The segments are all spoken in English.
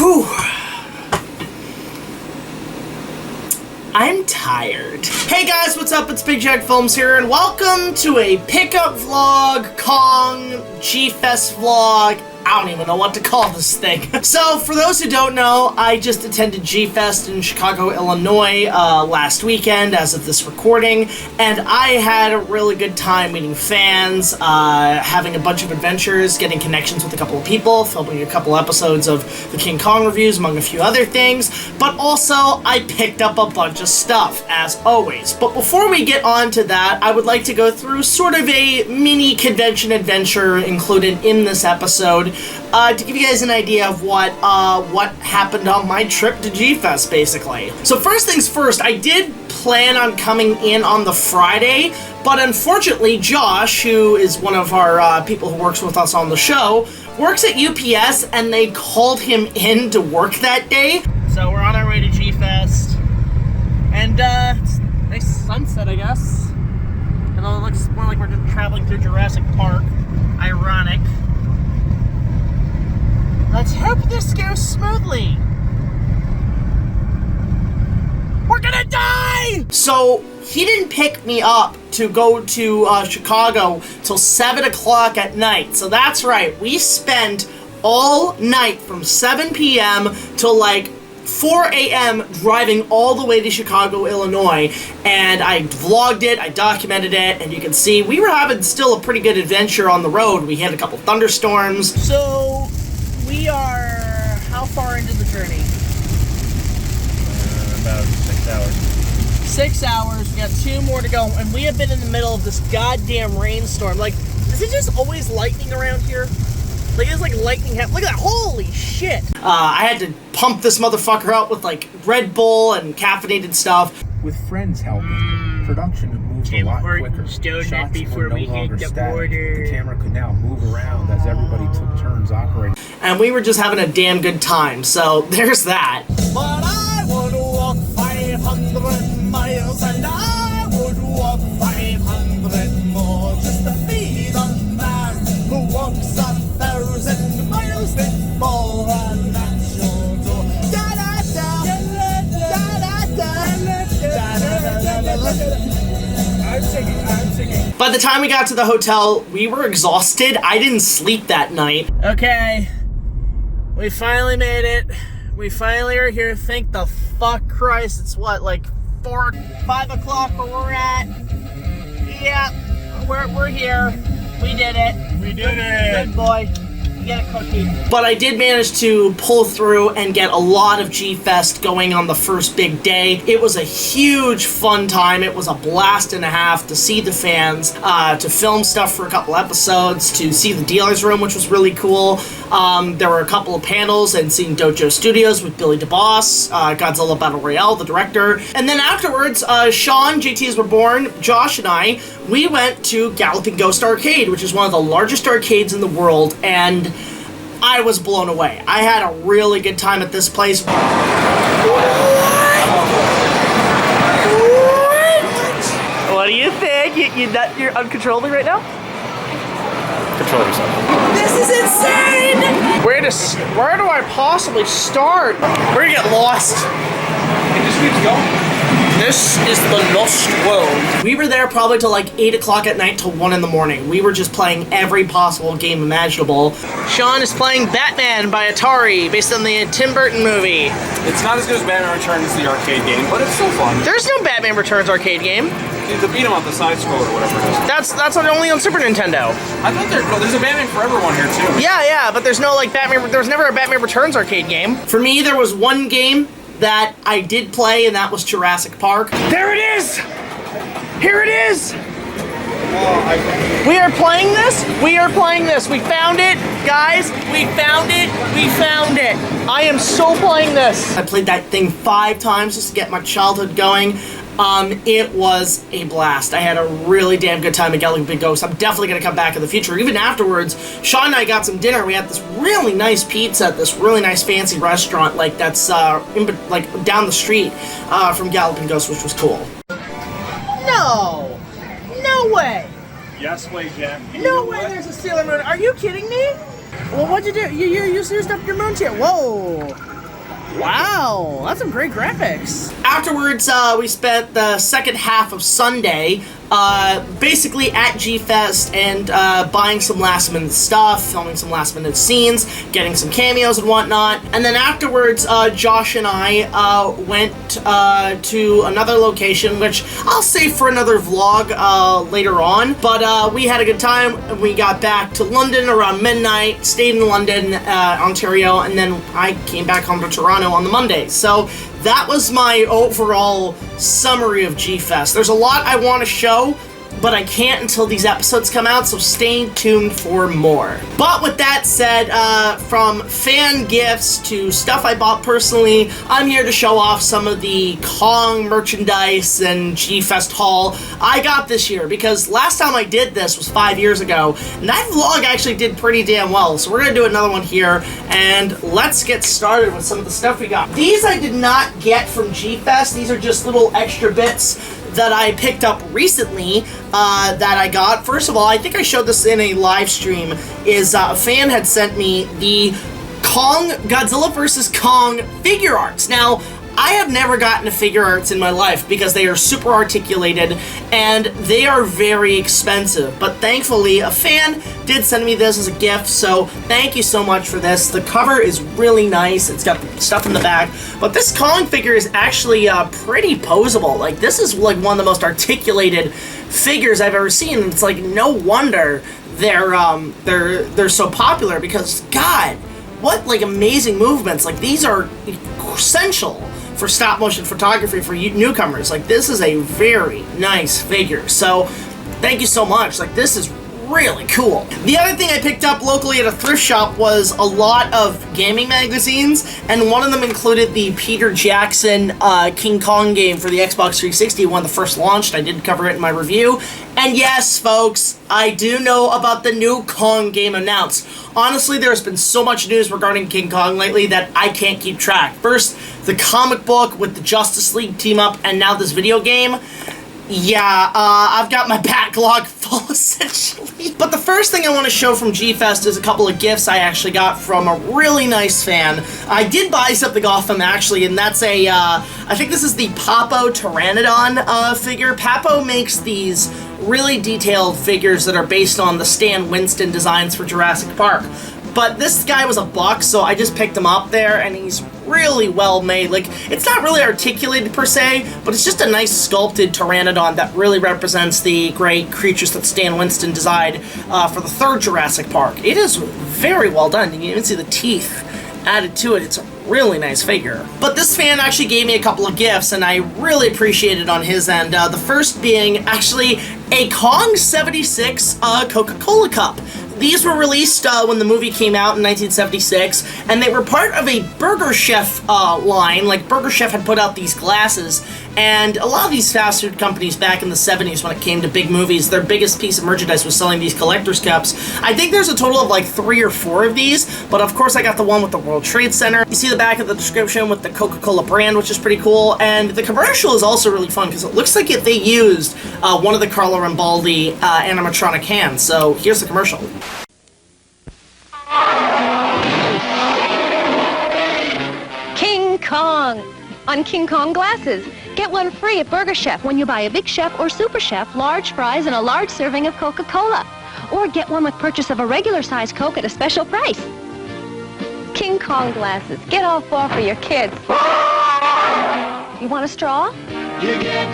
Whew. I'm tired. Hey guys, what's up? It's BigJackFilms here, and welcome to a pickup vlog, Kong, G-Fest vlog. I don't even know what to call this thing. So, for those who don't know, I just attended G-Fest in Chicago, Illinois last weekend as of this recording, and I had a really good time meeting fans, having a bunch of adventures, getting connections with a couple of people, filming a couple episodes of the King Kong reviews, among a few other things, but also I picked up a bunch of stuff, as always. But before we get on to that, I would like to go through sort of a mini convention adventure included in this episode, to give you guys an idea of what happened on my trip to G-Fest, basically. So first things first, I did plan on coming in on the Friday, but unfortunately Josh, who is one of our people who works with us on the show, works at UPS, and they called him in to work that day. So we're on our way to G-Fest, and it's a nice sunset, I guess. Although it looks more like we're just traveling through Jurassic Park. Ironic. Let's hope this goes smoothly. We're gonna die! So, he didn't pick me up to go to Chicago till 7 o'clock at night. So that's right, we spent all night from 7 p.m. till like 4 a.m. driving all the way to Chicago, Illinois, and I vlogged it, I documented it, and you can see we were having still a pretty good adventure on the road. We had a couple thunderstorms. So, we are how far into the journey? About 6 hours. 6 hours, we got 2 more to go, and we have been in the middle of this goddamn rainstorm. Like, is it just always lightning around here? Like, it's like lightning. Look at that, holy shit! I had to pump this motherfucker out with like Red Bull and caffeinated stuff. With friends helping, production moved a lot quicker. Shots were no longer static. The camera could now move around as everybody took turns operating. And we were just having a damn good time, so there's that. But I would walk 500 miles, and I would walk 500 more just to be the man who walks 1,000 miles before a natural door. Da da da, da da da, da da da. I'm singing. By the time we got to the hotel, we were exhausted. I didn't sleep that night. Okay, we finally made it. We finally are here. Thank the fuck Christ. It's what, like 5 o'clock where we're at? Yeah, we're here. We did it. We did it. Good boy. Get a cookie. But I did manage to pull through and get a lot of G-Fest going on the first big day. It was a huge fun time. It was a blast and a half to see the fans, to film stuff for a couple episodes, to see the dealer's room, which was really cool. There were a couple of panels and seeing Dojo Studios with Billy DeBoss, Godzilla Battle Royale, the director. And then afterwards, Sean, JTIsReborn, Josh, and I, we went to Galloping Ghost Arcade, which is one of the largest arcades in the world, and I was blown away. I had a really good time at this place. What? What do you think? You're uncontrollably right now? Control yourself. This is insane! Where do I possibly start? We're gonna get lost. It just keeps going. This is the Lost World. We were there probably till like 8 o'clock at night till 1 in the morning. We were just playing every possible game imaginable. Sean is playing Batman by Atari, based on the Tim Burton movie. It's not as good as Batman Returns, the arcade game, but it's still fun. There's no Batman Returns arcade game. The beat 'em up, the side scroller or whatever it is. That's only on Super Nintendo. I thought there's a Batman Forever one here too. Yeah, but there's no like Batman. There was never a Batman Returns arcade game. For me, there was one game that I did play, and that was Jurassic Park. There it is! Here it is! We are playing this? We are playing this. We found it, guys. We found it. We found it. I am so playing this. I played that thing 5 times just to get my childhood going. It was a blast. I had a really damn good time at Galloping Ghost. I'm definitely going to come back in the future. Even afterwards, Sean and I got some dinner. We had this really nice pizza at this really nice fancy restaurant, like that's like down the street from Galloping Ghost, which was cool. No! No way! Yes, way, Jack. No way there's a Sailor Moon. Are you kidding me? Well, what'd you do? You used up your moon tier. Whoa. Wow, that's some great graphics. Afterwards, we spent the second half of Sunday basically at G-Fest and buying some last-minute stuff, filming some last-minute scenes, getting some cameos and whatnot. And then afterwards, Josh and I went to another location, which I'll save for another vlog later on. But we had a good time. We got back to London around midnight, stayed in London, Ontario, and then I came back home to Toronto on the Monday. So that was my overall summary of G-Fest. There's a lot I want to show, but I can't until these episodes come out, so stay tuned for more. But with that said, from fan gifts to stuff I bought personally, I'm here to show off some of the Kong merchandise and G-Fest haul I got this year, because last time I did this was 5 years ago, and that vlog actually did pretty damn well, so we're gonna do another one here, and let's get started with some of the stuff we got. These I did not get from G-Fest. These are just little extra bits that I picked up recently that I got. First of all, I think I showed this in a live stream, is a fan had sent me the Godzilla vs. Kong figure arts. Now, I have never gotten to figure arts in my life because they are super articulated and they are very expensive. But thankfully, a fan did send me this as a gift, so thank you so much for this. The cover is really nice. It's got stuff in the back. But this Kong figure is actually pretty posable. Like, this is like one of the most articulated figures I've ever seen. It's like no wonder they're so popular, because God, what like amazing movements. Like, these are essential for stop motion photography for newcomers. Like, this is a very nice figure, so thank you so much. Like, this is really cool. The other thing I picked up locally at a thrift shop was a lot of gaming magazines, and one of them included the Peter Jackson King Kong game for the Xbox 360, one of the first launched. I did cover it in my review. And yes, folks, I do know about the new Kong game announced. Honestly, there's been so much news regarding King Kong lately that I can't keep track. First, the comic book with the Justice League team-up, and now this video game. Yeah, I've got my backlog full, essentially. But the first thing I want to show from G-Fest is a couple of gifts I actually got from a really nice fan. I did buy something off him, actually, and that's a, I think this is the Papo Pteranodon figure. Papo makes these really detailed figures that are based on the Stan Winston designs for Jurassic Park. But this guy was a buck, so I just picked him up there, and he's really well made. Like, it's not really articulated per se, but it's just a nice sculpted pteranodon that really represents the great creatures that Stan Winston designed for the third Jurassic Park. It is very well done. You can even see the teeth added to it. It's a really nice figure. But this fan actually gave me a couple of gifts, and I really appreciate it on his end. The first being actually a Kong 76 Coca-Cola cup. These were released when the movie came out in 1976, and they were part of a Burger Chef line. Like, Burger Chef had put out these glasses, and a lot of these fast food companies back in the 70s, when it came to big movies, their biggest piece of merchandise was selling these collector's cups. I think there's a total of like 3 or 4 of these, but of course I got the one with the World Trade Center. You see the back of the description with the Coca-Cola brand, which is pretty cool, and the commercial is also really fun because it looks like they used one of the Carlo Rambaldi animatronic hands. So here's the commercial. King Kong on King Kong glasses. Get one free at Burger Chef when you buy a Big Chef or Super Chef large fries and a large serving of Coca-Cola. Or get one with purchase of a regular size Coke at a special price. King Kong glasses. Get all 4 for your kids. You want a straw? You get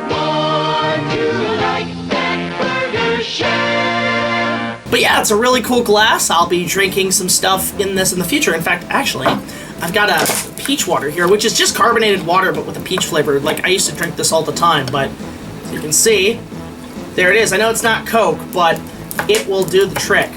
one you like at Burger Chef. But yeah, it's a really cool glass. I'll be drinking some stuff in this in the future. In fact, actually, I've got a peach water here, which is just carbonated water, but with a peach flavor. Like, I used to drink this all the time, but as you can see, there it is. I know it's not Coke, but it will do the trick.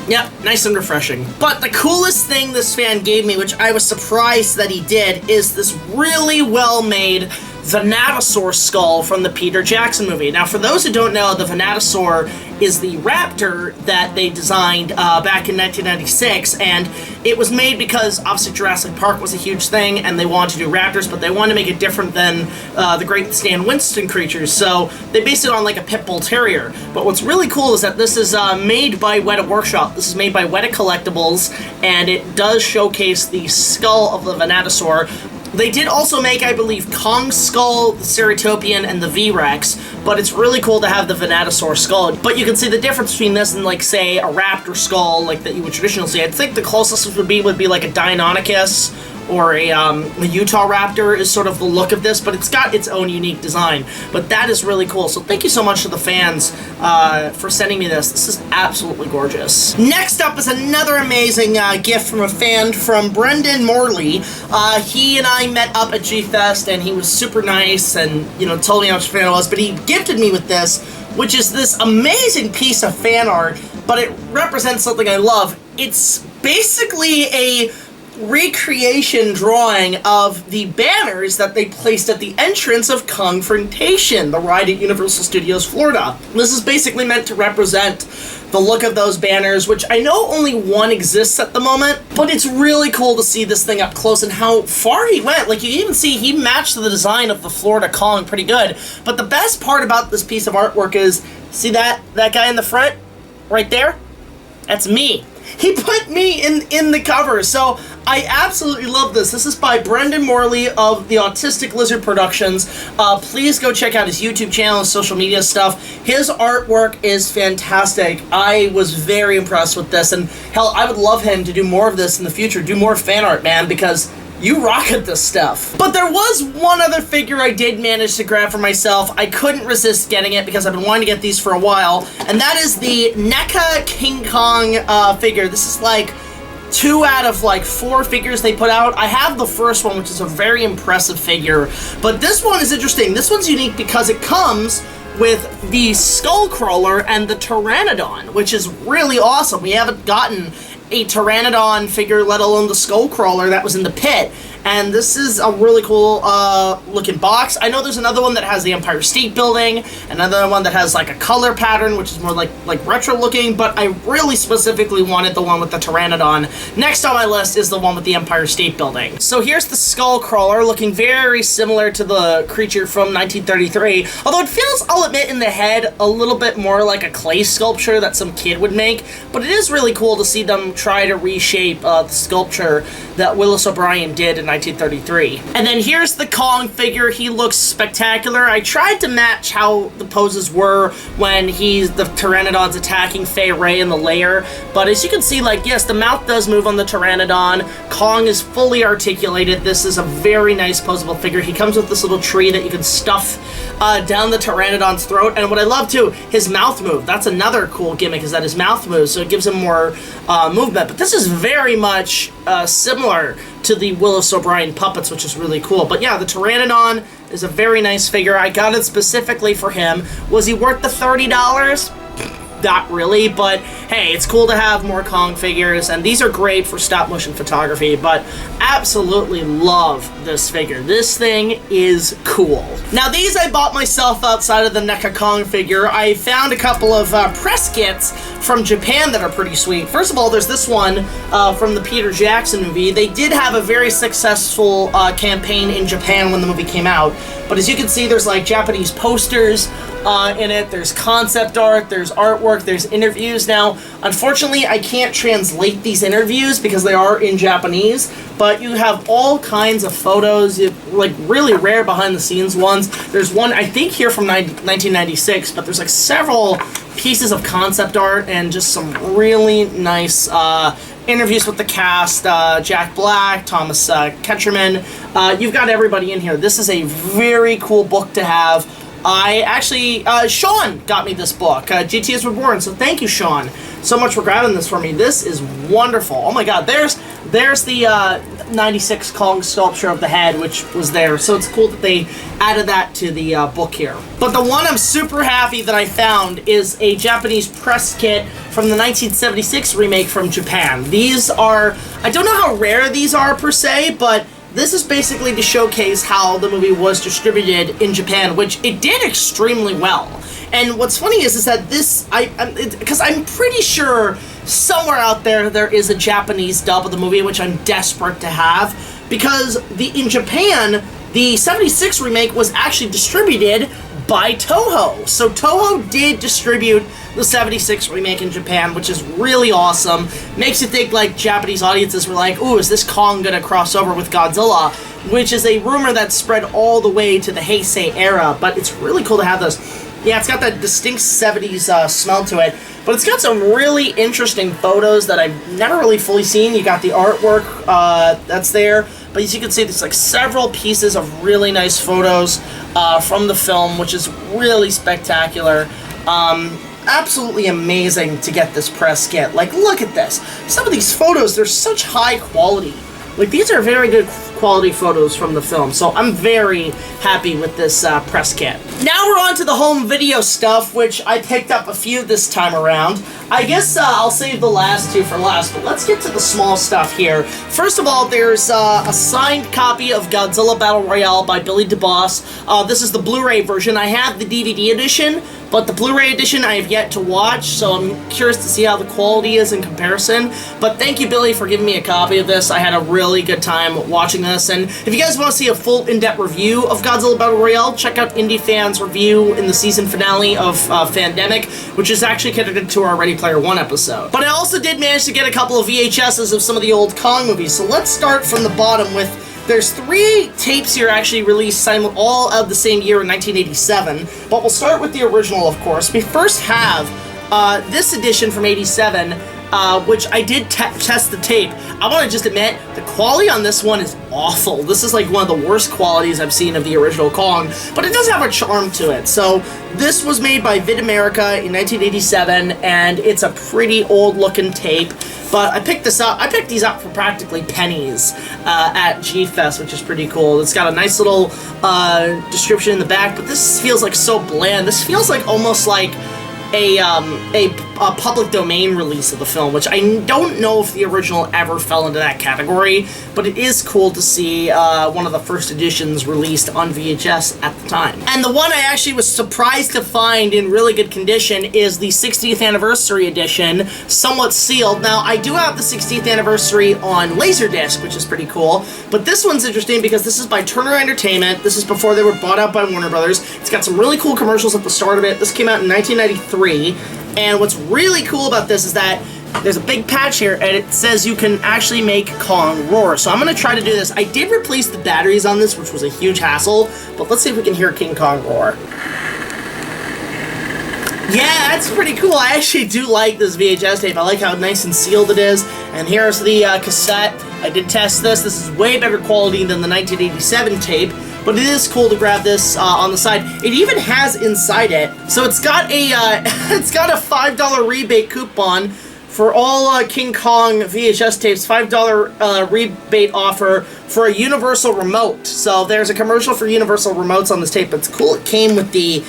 Yep, nice and refreshing. But the coolest thing this fan gave me, which I was surprised that he did, is this really well-made Venatosaur skull from the Peter Jackson movie. Now, for those who don't know, the Venatosaur is the Raptor that they designed back in 1996, and it was made because obviously Jurassic Park was a huge thing, and they wanted to do Raptors, but they wanted to make it different than the great Stan Winston creatures, so they based it on like a pit bull terrier. But what's really cool is that this is made by Weta Workshop. This is made by Weta Collectibles, and it does showcase the skull of the Venatosaur. They did also make, I believe, Kong's skull, the Ceratopian, and the V-Rex, but it's really cool to have the Venatosaur skull. But you can see the difference between this and, like, say, a raptor skull, like that you would traditionally see. I think the closest would be like a Deinonychus or a Utah Raptor is sort of the look of this, but it's got its own unique design. But that is really cool, so thank you so much to the fans for sending me this. This is absolutely gorgeous. Next up is another amazing gift from a fan, from Brendan Morley. He and I met up at G-Fest, and he was super nice and, you know, told me how much a fan I was, but he gifted me with this, which is this amazing piece of fan art, but it represents something I love. It's basically a recreation drawing of the banners that they placed at the entrance of Confrontation, the ride at Universal Studios Florida. This is basically meant to represent the look of those banners, which I know only one exists at the moment, but it's really cool to see this thing up close and how far he went. Like, you even see he matched the design of the Florida Kong pretty good. But the best part about this piece of artwork is, see that guy in the front? Right there? That's me. He put me in the cover, so I absolutely love this. This is by Brendan Morley of the Autistic Lizard Productions. Please go check out his YouTube channel and social media stuff. His artwork is fantastic. I was very impressed with this, and hell, I would love him to do more of this in the future. Do more fan art, man, because you rock at this stuff. But there was one other figure I did manage to grab for myself. I couldn't resist getting it because I've been wanting to get these for a while, and that is the NECA King Kong figure. This is like 2 out of like 4 figures they put out. I have the first one, which is a very impressive figure, but this one is interesting. This one's unique because it comes with the Skullcrawler and the Pteranodon, which is really awesome. We haven't gotten a Pteranodon figure, let alone the Skullcrawler that was in the pit. And this is a really cool looking box. I know there's another one that has the Empire State Building, another one that has like a color pattern, which is more like retro looking, but I really specifically wanted the one with the Pteranodon. Next on my list is the one with the Empire State Building. So here's the Skullcrawler, looking very similar to the creature from 1933, although it feels, I'll admit, in the head a little bit more like a clay sculpture that some kid would make, but it is really cool to see them try to reshape the sculpture that Willis O'Brien did in 1933. And then here's the Kong figure. He looks spectacular. I tried to match how the poses were when the Pteranodon's attacking Fay Ray in the lair, but as you can see, like, yes, the mouth does move on the Pteranodon. Kong is fully articulated. This is a very nice posable figure. He comes with this little tree that you can stuff down the Pteranodon's throat, and what I love too, his mouth move. That's another cool gimmick, is that his mouth moves, so it gives him more movement. But this is very much similar to the Willis O'Brien puppets, which is really cool. But yeah, the Pteranodon is a very nice figure. I got it specifically for him. Was he worth the $30? Not really, but hey, it's cool to have more Kong figures, and these are great for stop-motion photography, but absolutely love this figure. This thing is cool. Now, these I bought myself outside of the NECA Kong figure. I found a couple of press kits from Japan that are pretty sweet. First of all, there's this one from the Peter Jackson movie. They did have a very successful campaign in Japan when the movie came out, but as you can see, there's like Japanese posters in it, there's concept art, there's artwork, there's interviews. Now, unfortunately, I can't translate these interviews because they are in Japanese, but you have all kinds of photos, like really rare behind-the-scenes ones. There's one, I think, here from 1996, but there's like several pieces of concept art and just some really nice interviews with the cast, Jack Black, Thomas Ketcherman. You've got everybody in here. This is a very cool book to have. I actually, Sean got me this book, JTIsReborn, so thank you, Sean, so much for grabbing this for me. This is wonderful. Oh my god, there's the 96 Kong sculpture of the head, which was there, so it's cool that they added that to the book here. But the one I'm super happy that I found is a Japanese press kit from the 1976 remake from Japan. These are, I don't know how rare these are per se, but this is basically to showcase how the movie was distributed in Japan, which it did extremely well. And what's funny is that this, because I'm pretty sure somewhere out there is a Japanese dub of the movie, which I'm desperate to have, because in Japan, the 76 remake was actually distributed by Toho. So Toho did distribute the 76 remake in Japan, which is really awesome. Makes you think like Japanese audiences were like, ooh, is this Kong gonna cross over with Godzilla? Which is a rumor that spread all the way to the Heisei era, but it's really cool to have those. Yeah, it's got that distinct 70s smell to it, but it's got some really interesting photos that I've never really fully seen. You got the artwork that's there, but as you can see, there's like several pieces of really nice photos from the film, which is really spectacular. Absolutely amazing to get this press kit. Like, look at this. Some of these photos, they're such high quality. Like, these are very good quality photos from the film, so I'm very happy with this press kit. Now we're on to the home video stuff, which I picked up a few this time around. I guess I'll save the last two for last, but let's get to the small stuff here. First of all, there's a signed copy of Godzilla Battle Royale by Billy DeBoss. This is the Blu-ray version. I have the DVD edition, but the Blu-ray edition I have yet to watch, so I'm curious to see how the quality is in comparison. But thank you, Billy, for giving me a copy of this. I had a really good time watching this, and if you guys want to see a full in-depth review of Godzilla Battle Royale, check out IndiFan's review in the season finale of Fandemic, which is actually connected to our Ready Player One episode. But I also did manage to get a couple of VHSs of some of the old Kong movies, so let's start from the bottom with... There's 3 tapes here actually released all of the same year in 1987, but we'll start with the original, of course. We first have this edition from 87, which I did test the tape. I want to just admit, the quality on this one is awful. This is like one of the worst qualities I've seen of the original Kong, but it does have a charm to it. So this was made by Vid America in 1987, and it's a pretty old-looking tape. But I picked this up. I picked these up for practically pennies at G-Fest, which is pretty cool. It's got a nice little description in the back, but this feels like so bland. This feels like almost like a public domain release of the film, which I don't know if the original ever fell into that category, but it is cool to see one of the first editions released on VHS at the time. And the one I actually was surprised to find in really good condition is the 60th anniversary edition, somewhat sealed. Now, I do have the 60th anniversary on Laserdisc, which is pretty cool, but this one's interesting because this is by Turner Entertainment. This is before they were bought out by Warner Brothers. It's got some really cool commercials at the start of it. This came out in 1993. And what's really cool about this is that there's a big patch here, and it says you can actually make Kong roar. So I'm going to try to do this. I did replace the batteries on this, which was a huge hassle, but let's see if we can hear King Kong roar. Yeah, that's pretty cool. I actually do like this VHS tape. I like how nice and sealed it is. And here's the cassette. I did test this. This is way better quality than the 1987 tape. But it is cool to grab this on the side. It even has inside it, so it's got a it's got a $5 rebate coupon for all King Kong VHS tapes. $5 rebate offer for a Universal remote. So there's a commercial for Universal remotes on this tape. But it's cool it came with the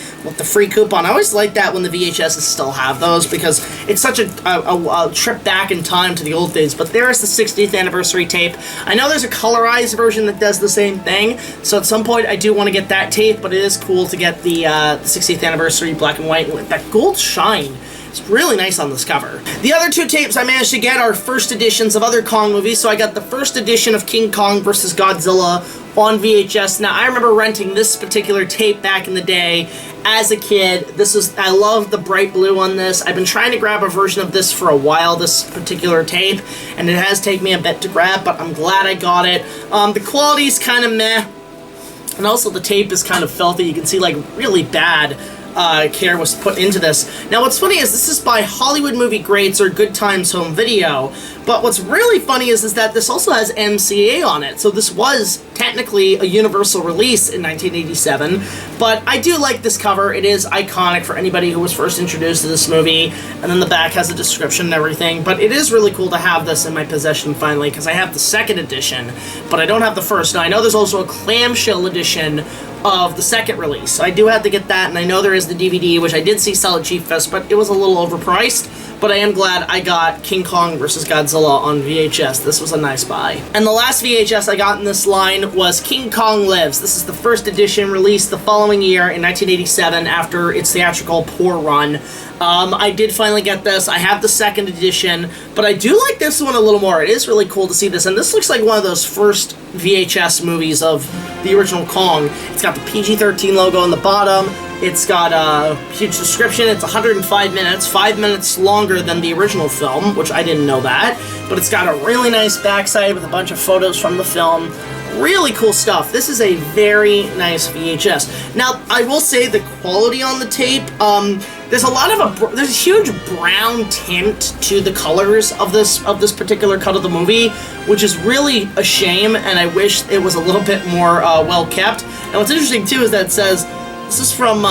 free coupon. I always like that when the VHSs still have those because it's such a trip back in time to the old days. But there's the 60th anniversary tape. I know there's a colorized version that does the same thing. So at some point I do want to get that tape, but it is cool to get the 60th anniversary black and white with that gold shine. It's really nice on this cover. The other 2 tapes I managed to get are first editions of other Kong movies, so I got the first edition of King Kong vs. Godzilla on VHS. Now, I remember renting this particular tape back in the day as a kid. I love the bright blue on this. I've been trying to grab a version of this for a while, this particular tape, and it has taken me a bit to grab, but I'm glad I got it. The quality's kind of meh, and also the tape is kind of filthy. You can see, like, really bad care was put into this. Now what's funny is this is by Hollywood Movie Greats or Good Times Home Video, but what's really funny is that this also has MCA on it, so this was technically a Universal release in 1987, but I do like this cover. It is iconic for anybody who was first introduced to this movie, and then the back has a description and everything, but it is really cool to have this in my possession finally, because I have the second edition, but I don't have the first. Now I know there's also a clamshell edition of the second release. So I do have to get that, and I know there is the DVD, which I did see sell at G-Fest, but it was a little overpriced. but I am glad I got King Kong vs. Godzilla on VHS. This was a nice buy. And the last VHS I got in this line was King Kong Lives. This is the first edition, released the following year in 1987 after its theatrical poor run. I did finally get this. I have the second edition, but I do like this one a little more. It is really cool to see this, and this looks like one of those first VHS movies of the original Kong. It's got the PG-13 logo on the bottom. It's got a huge description. It's 105 minutes, 5 minutes longer than the original film, which I didn't know that, but it's got a really nice backside with a bunch of photos from the film. Really cool stuff. This is a very nice VHS. Now, I will say the quality on the tape, there's a huge brown tint to the colors of this particular cut of the movie, which is really a shame, and I wish it was a little bit more well kept. And what's interesting too is that it says this is from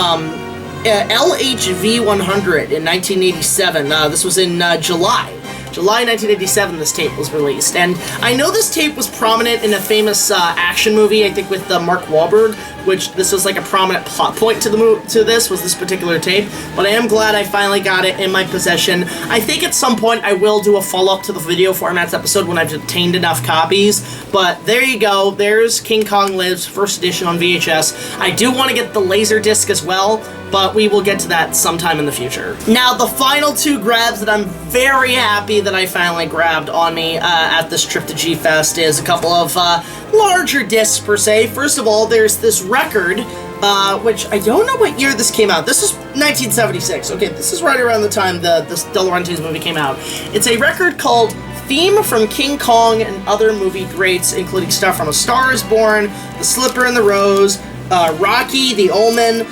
LHV 100 in 1987. This was in July 1987 this tape was released, and I know this tape was prominent in a famous action movie, I think with Mark Wahlberg, which this was like a prominent plot point to this particular tape, but I am glad I finally got it in my possession. I think at some point I will do a follow-up to the video formats episode when I've obtained enough copies, but there you go, there's King Kong Lives, first edition on VHS. I do want to get the Laserdisc as well, but we will get to that sometime in the future. Now, the final two grabs that I'm very happy that I finally grabbed on me at this trip to G-Fest is a couple of larger discs, per se. First of all, there's this record, which I don't know what year this came out. This is 1976. Okay, this is right around the time the De Laurentiis movie came out. It's a record called Theme from King Kong and Other Movie Greats, including stuff from A Star is Born, The Slipper and the Rose, Rocky, The Omen,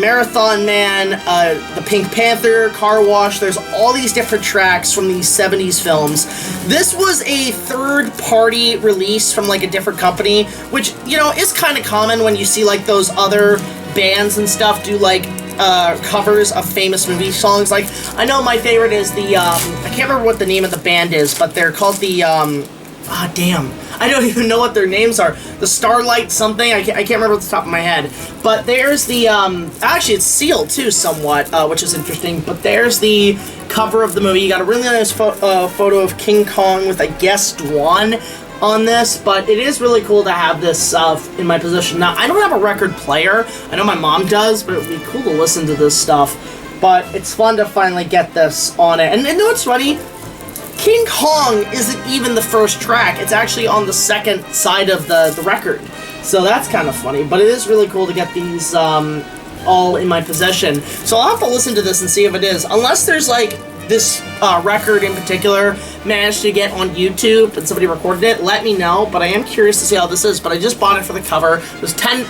Marathon Man, The Pink Panther, Car Wash. There's all these different tracks from these 70s films. This was a third-party release from like a different company, which, you know, is kind of common when you see like those other bands and stuff do like covers of famous movie songs. Like, I know my favorite is the, I can't remember what the name of the band is, but they're called the, I don't even know what their names are. The Starlight something, I can't remember off the top of my head. But there's the, actually it's sealed too somewhat, which is interesting. But there's the cover of the movie. You got a really nice photo of King Kong with, I guess, Dwan on this. But it is really cool to have this in my possession. Now, I don't have a record player. I know my mom does, but it would be cool to listen to this stuff. But it's fun to finally get this on it. And you know what's funny? King Kong isn't even the first track. It's actually on the second side of the record. So that's kind of funny. But it is really cool to get these all in my possession. So I'll have to listen to this and see if it is. Unless there's like this record in particular managed to get on YouTube and somebody recorded it, let me know. But I am curious to see how this is. But I just bought it for the cover. It was $10.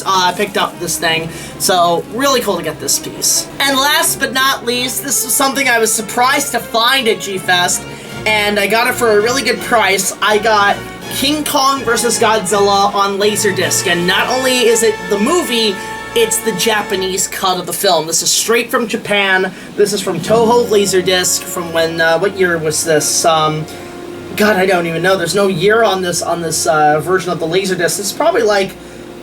I picked up this thing, so really cool to get this piece. And last but not least, this was something I was surprised to find at G-Fest, and I got it for a really good price. I got King Kong vs. Godzilla on Laserdisc, and not only is it the movie, it's the Japanese cut of the film. This is straight from Japan. This is from Toho Laserdisc from when, what year was this? God, I don't even know. There's no year on this version of the Laserdisc. It's probably like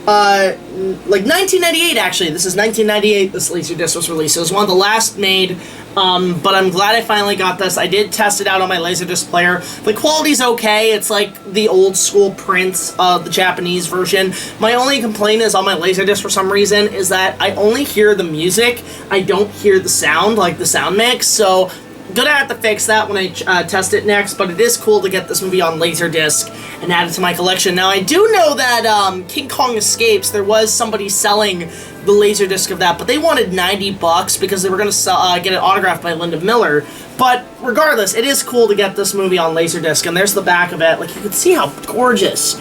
1998, actually. This is 1998, this Laserdisc was released. It was one of the last made, but I'm glad I finally got this. I did test it out on my Laserdisc player. The quality's okay. It's like the old school prints of the Japanese version. My only complaint is on my Laserdisc for some reason is that I only hear the music. I don't hear the sound, like the sound mix, so gonna have to fix that when I test it next, but it is cool to get this movie on Laserdisc and add it to my collection. Now, I do know that King Kong Escapes, there was somebody selling the Laserdisc of that, but they wanted $90 because they were gonna get it autographed by Linda Miller. But regardless, it is cool to get this movie on Laserdisc, and there's the back of it. Like, you can see how gorgeous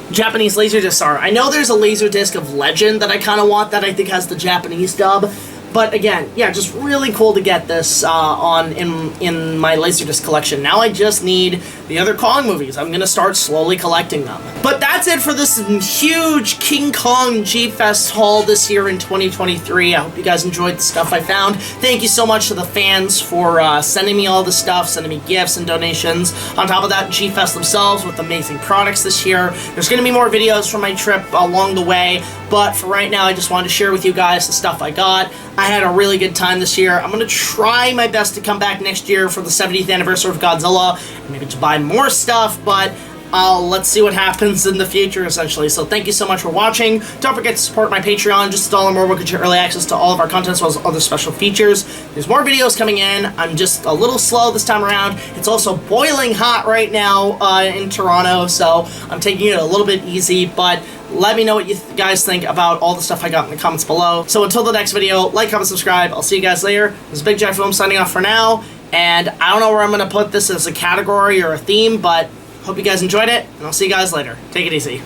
Japanese Laserdiscs are. I know there's a Laserdisc of Legend that I kind of want that I think has the Japanese dub. But again, yeah, just really cool to get this in my Laserdisc collection. Now I just need the other Kong movies. I'm gonna start slowly collecting them. But that's it for this huge King Kong G-Fest haul this year in 2023. I hope you guys enjoyed the stuff I found. Thank you so much to the fans for sending me all the stuff, sending me gifts and donations. On top of that, G-Fest themselves with amazing products this year. There's gonna be more videos from my trip along the way. But for right now, I just wanted to share with you guys the stuff I got. I had a really good time this year. I'm going to try my best to come back next year for the 70th anniversary of Godzilla, and maybe to buy more stuff, but let's see what happens in the future, essentially. So thank you so much for watching. Don't forget to support my Patreon. Just $1 more will get you early access to all of our content, as well as other special features. There's more videos coming in. I'm just a little slow this time around. It's also boiling hot right now in Toronto, so I'm taking it a little bit easy, but let me know what you guys think about all the stuff I got in the comments below. So until the next video, like, comment, subscribe. I'll see you guys later. This is BigJackFilms signing off for now, and I don't know where I'm going to put this as a category or a theme, but hope you guys enjoyed it, and I'll see you guys later. Take it easy.